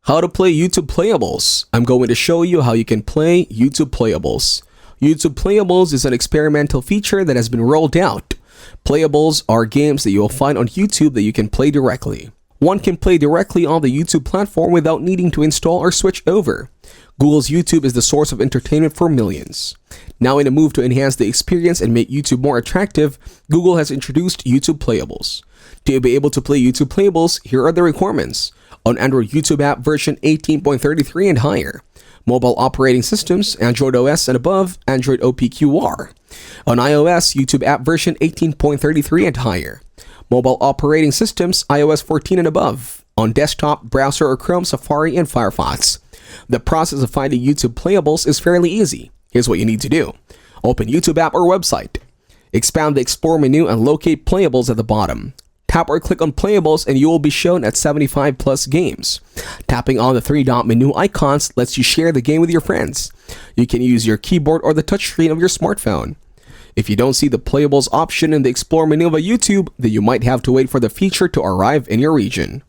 How to play YouTube Playables. I'm going to show you how you can play YouTube Playables. YouTube Playables is an experimental feature that has been rolled out. Playables are games that you will find on YouTube that you can play directly. One can play directly on the YouTube platform without needing to install or switch over. Google's YouTube is the source of entertainment for millions. Now, in a move to enhance the experience and make YouTube more attractive, Google has introduced YouTube Playables. To be able to play YouTube Playables, here are the requirements. On Android YouTube app version 18.33 and higher. Mobile operating systems, Android OS and above, Android OPQR. On iOS, YouTube app version 18.33 and higher. Mobile operating systems, iOS 14 and above. On desktop, browser or Chrome, Safari, and Firefox. The process of finding YouTube Playables is fairly easy. Here's what you need to do. Open YouTube app or website. Expand the Explore menu and locate Playables at the bottom. Tap or click on Playables and you will be shown at 75 plus games. Tapping on the three-dot menu icons lets you share the game with your friends. You can use your keyboard or the touchscreen of your smartphone. If you don't see the Playables option in the Explore menu of a YouTube, then you might have to wait for the feature to arrive in your region.